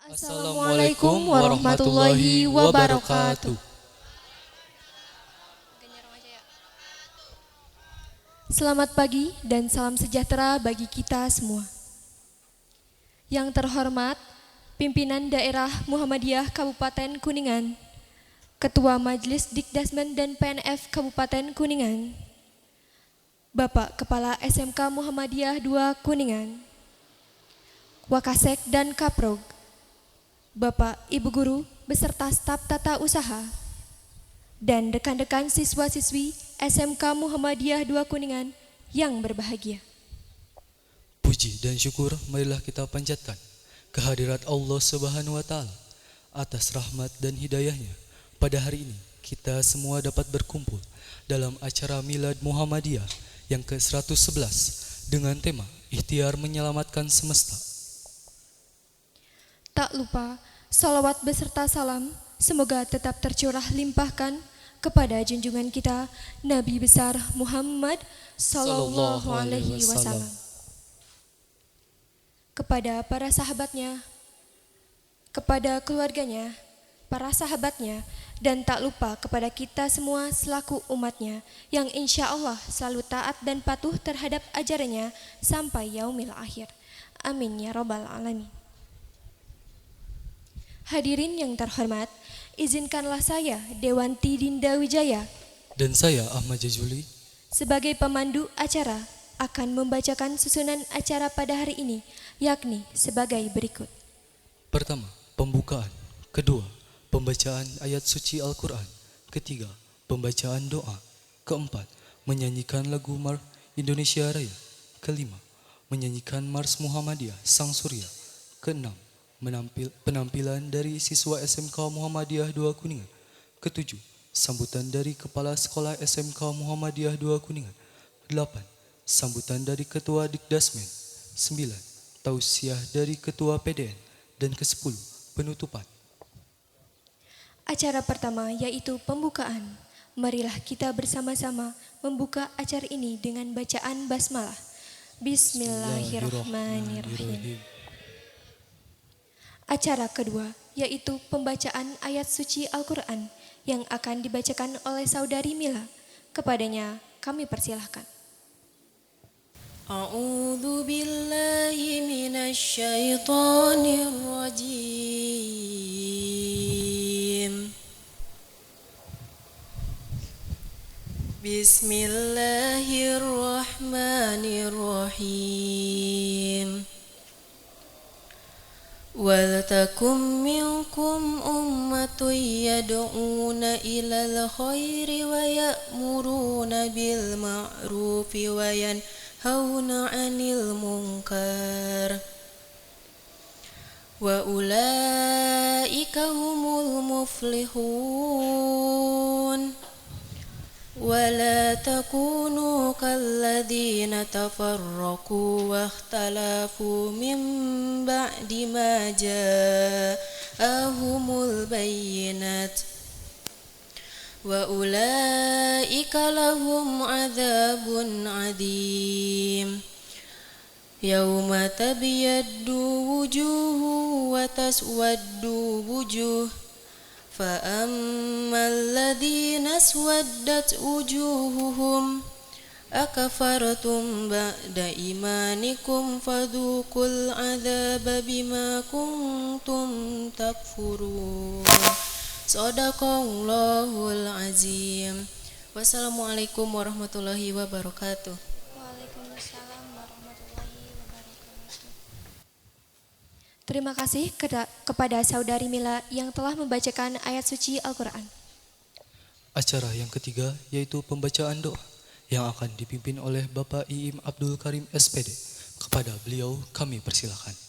Assalamualaikum warahmatullahi wabarakatuh. Selamat pagi dan salam sejahtera bagi kita semua. Yang terhormat, Pimpinan Daerah Muhammadiyah Kabupaten Kuningan, Ketua Majelis Dikdasmen dan PNF Kabupaten Kuningan, Bapak Kepala SMK Muhammadiyah II Kuningan, Wakasek dan Kaprog, Bapak Ibu Guru beserta staf tata usaha, dan rekan-rekan siswa-siswi SMK Muhammadiyah II Kuningan yang berbahagia. Puji dan syukur marilah kita panjatkan kehadirat Allah Subhanahu wa taala atas rahmat dan hidayahnya. Pada hari ini kita semua dapat berkumpul dalam acara Milad Muhammadiyah yang ke-111 dengan tema Ikhtiar Menyelamatkan Semesta. Tak lupa, salawat beserta salam semoga tetap tercurah limpahkan kepada junjungan kita Nabi besar Muhammad Sallallahu Alaihi Wasallam, kepada para sahabatnya, kepada keluarganya, para sahabatnya, dan tak lupa kepada kita semua selaku umatnya yang insya Allah selalu taat dan patuh terhadap ajarannya sampai yaumil akhir. Amin ya robbal alamin. Hadirin yang terhormat, izinkanlah saya Dewanti Dinda Wijaya Dan saya Ahmad Jazuli sebagai pemandu acara akan membacakan susunan acara pada hari ini, yakni sebagai berikut. Pertama, pembukaan. Kedua, pembacaan ayat suci Al-Quran. Ketiga, pembacaan doa. Keempat, menyanyikan lagu Mars Indonesia Raya. Kelima, menyanyikan Mars Muhammadiyah Sang Surya. Keenam, penampilan dari siswa SMK Muhammadiyah II Kuningan. Ketujuh, sambutan dari Kepala Sekolah SMK Muhammadiyah II Kuningan. 8. Sambutan dari Ketua Dikdasmen. 9. Tausiah dari Ketua PDN. Dan ke-10, penutupan. Acara pertama yaitu pembukaan. Marilah kita bersama-sama membuka acara ini dengan bacaan basmalah. Bismillahirrahmanirrahim. Acara kedua yaitu pembacaan ayat suci Al-Quran yang akan dibacakan oleh saudari Mila. Kepadanya kami persilahkan. A'udzu billahi minasy syaithanir rajim. Bismillahirrahmanirrahim. Waltakum minkum ummatun yad'una ilal khairi wa ya'muruna bil ma'rufi wa yanhauna 'anil munkar wa ulaika humul muflihun. ولا تكونوا كالذين تفرقوا واختلفوا من بعد ما جاءهم البينات وأولئك لهم عذاب عظيم يوم تبيض وجوه وتسود وجوه فأما الذين اسودت وجوههم أكفرتم بعد إيمانكم فذوقوا العذاب بما كنتم تكفرون. Shadaqallahul azim. Wassalamualaikum warahmatullahi wabarakatuh. Terima kasih kepada saudari Mila yang telah membacakan ayat suci Al-Quran. Acara yang ketiga yaitu pembacaan doa yang akan dipimpin oleh Bapak Iim Abdul Karim SPD. Kepada beliau kami persilakan.